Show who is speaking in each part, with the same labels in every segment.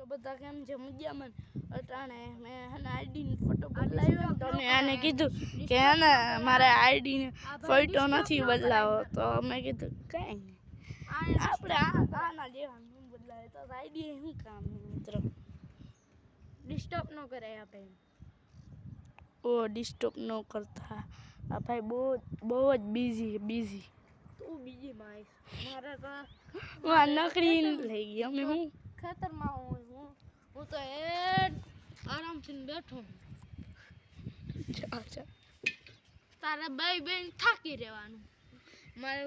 Speaker 1: બધા કેમ છે મજામાં અટાણે મેં હેને આઈડી નો ફોટો બદલાવ્યો તો મેં આને કીધું કે હેને મારે આઈડી નો ફોટો નથી બદલાવો તો મેં કીધું કઈ નહીં આપણે આના જેવા ન બદલાવે તો આઈડી શું કામ મિત્રો
Speaker 2: ડિસ્ટર્બ ન કરે આપે
Speaker 1: ઓ ડિસ્ટર્બ ન કરતા આ ભાઈ બહુ જ બિઝી
Speaker 2: તું બીજી માં મારે તો
Speaker 1: હું આ નકરી લઈ ગઈ અમે હું
Speaker 2: ખેતરમાં હું તો આરામથી બેઠો
Speaker 1: અચ્છા
Speaker 2: તારે બે બેન થાકી રહેવાનું મારે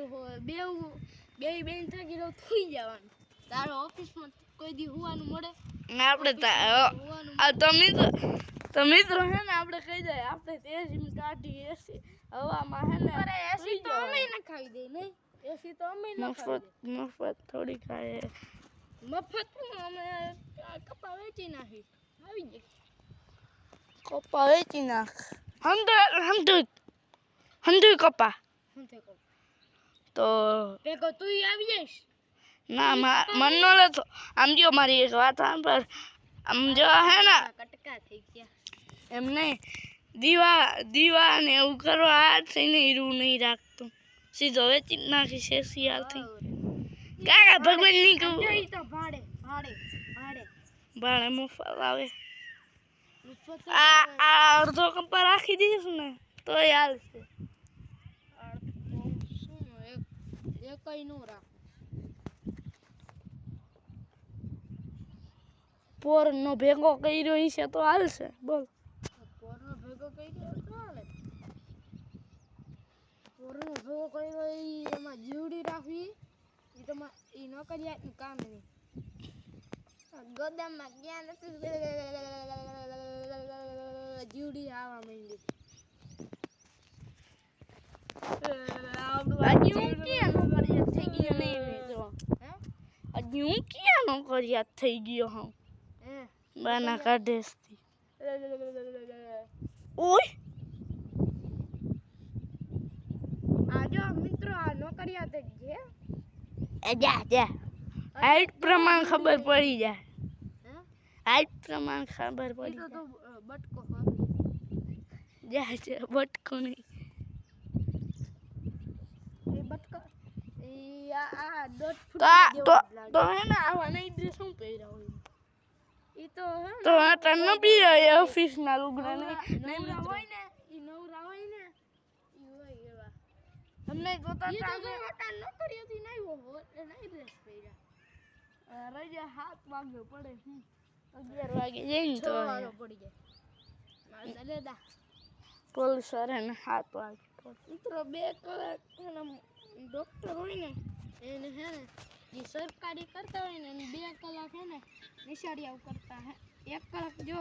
Speaker 2: બે બેન થાકી રહ્યો થઈ જવાનું તારે ઓફિસમાં કોઈ દી હોવાનું મળે
Speaker 1: આપણે તો મિત્રો હે ને આપણે કહી જાય આપણે તેજી કાઢી એસી હવામાં હે ને
Speaker 2: અરે એસી તો અમે ન ખાવી દે નહીં એસી તો અમે ન ખાવી
Speaker 1: મફત થોડી ખાય
Speaker 2: મફતમાં અમે કપા વેચી નાખી આવી જાય
Speaker 1: કપા વેચી નાખ હંધુ કપા તો
Speaker 2: પેકો તું આવી જઈશ
Speaker 1: ના મન નો લેતો આમ જો મારી એક વાત સાંભળ આમ જો હે ને
Speaker 2: કટકા થઈ ગયા
Speaker 1: એમ નહીં દીવા ને એવું કરવા હાથ થઈને હીરું નહીં રાખતું સીધો વેચી નાખી છે શિયાળથી કાકા ભગવાન ની કહું
Speaker 2: તો ભાડે
Speaker 1: મફત આવે આ અડધો કપા રાખી દઈશ ને તો હાલશે
Speaker 2: કઈ નું રાખ
Speaker 1: પોર નો ભેગો કર્યો છે તો હાલશે બોલ
Speaker 2: પોરનો ભેગો કર્યો તો હાલે પોરનો ભેગો કર્યો એમાં જીવડી રાખવી એ તો એ ન કર્યા નું કામ નહીં ગોદામમાં ક્યાં નથી જીવડી આવવા માંડી
Speaker 1: નોકરિયાત થઈ ગયો હું બાના કાઢેસથી ઓય
Speaker 2: આજો મિત્રો આ નોકરિયાત જ છે
Speaker 1: જા હાઈટ પ્રમાણ ખબર પડી જાય હાઈટ પ્રમાણ ખબર પડી
Speaker 2: તો બટકો
Speaker 1: જા બટકો નહીં
Speaker 2: એ બટકો આ દોઢ
Speaker 1: તો હે ને આવા નહીં ડ્રેસ શું પહેર્યા હોય
Speaker 2: ઈ તો હે
Speaker 1: તો આ તન બી ઓફિસ ના લુગડા
Speaker 2: નવરા હોય ને ઈ હોય એવા તમને જોતા હતા ન કર્યોથી નહીં ડ્રેસ પહેર્યા
Speaker 1: રજા 7 વાગે પડે 11 વાગે જઈને તો
Speaker 2: પડી જાય મારે દાદા
Speaker 1: પોલીસ વાળા ને 7 વાગે
Speaker 2: મિત્રો 2 કલાક ડોક્ટર હોય ને એને હે ને જે સરકારી કરતા હોય ને 2 કલાક હે ને નિશાળિયા કરતા હે 1 કલાક જો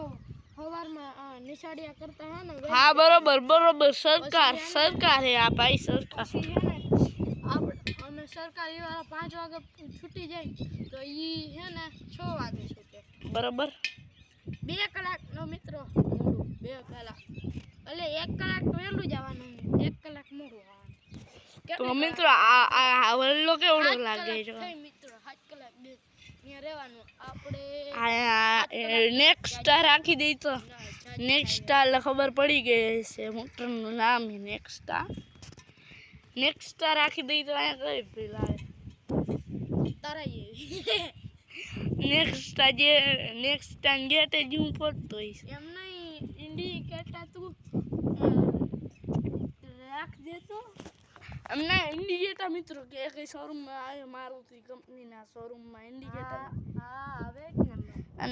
Speaker 2: સવારમાં નિશાળિયા કરતા હે ને
Speaker 1: હા બરોબર સરકાર હે આ ભાઈ સરકાર
Speaker 2: અમે સરકારી વાળા 5 વાગે છૂટી જાય તો ઈ હે ને 6 વાગે છૂટે
Speaker 1: બરોબર
Speaker 2: 2 કલાક નો મિત્રો મોડું 2 કલાક એટલે 1 કલાક વહેલું જવાનું 1 કલાક મોડું આવવાનું
Speaker 1: તો મિત્રો આ વલ્લો કેવડો લાગે છે
Speaker 2: મિત્રો 7 કલાક ત્યાં રહેવાનું આપણે
Speaker 1: નેક્સ્ટ રાખી દઈ તો નેક્સ્ટ એટલે ખબર પડી ગઈ છે મોટરનું નામ નેક્સ્ટ રાખી દઈ તો અહીંયા કઈ પેલા
Speaker 2: તારા
Speaker 1: નેક્સ્ટ ગેટ જ હું પડતો હોઈશ
Speaker 2: એમ નહીં ઇન્ડિકેટર તું રાખ દેતો
Speaker 1: અમને ઇન્ડિકેટર મિત્રો કે કઈ શોરૂમમાં આવે મારુતિ કંપનીના શોરૂમમાં ઇન્ડિકેટર
Speaker 2: હા હવે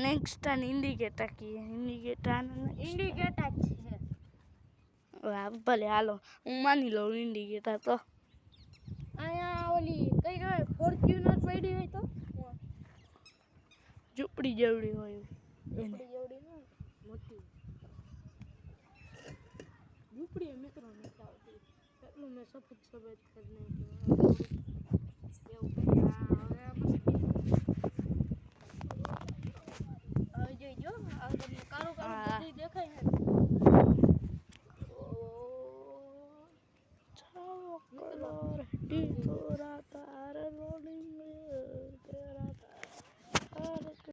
Speaker 1: નેક્સ્ટ ઇન્ડિકેટર કી ઇન્ડિકેટર
Speaker 2: છે
Speaker 1: ભલે હાલો હું માની લઉં ઇન્ડિકેટર તો
Speaker 2: અહીંયા ઓલી કઈ કહેવાય ફોર્ચ્યુનર પડી હોય તો
Speaker 1: ઝૂંપડી જેવડી હોય
Speaker 2: ઝૂંપડી જેવડી ને મોટી ઝૂંપડી મિત્રો નથી આવતી એટલું મેં સફેદ કરી નાખ્યું હવે જોઈજો આ તમને કાળો કાળો દેખાય છે
Speaker 1: કલર ટીકોરા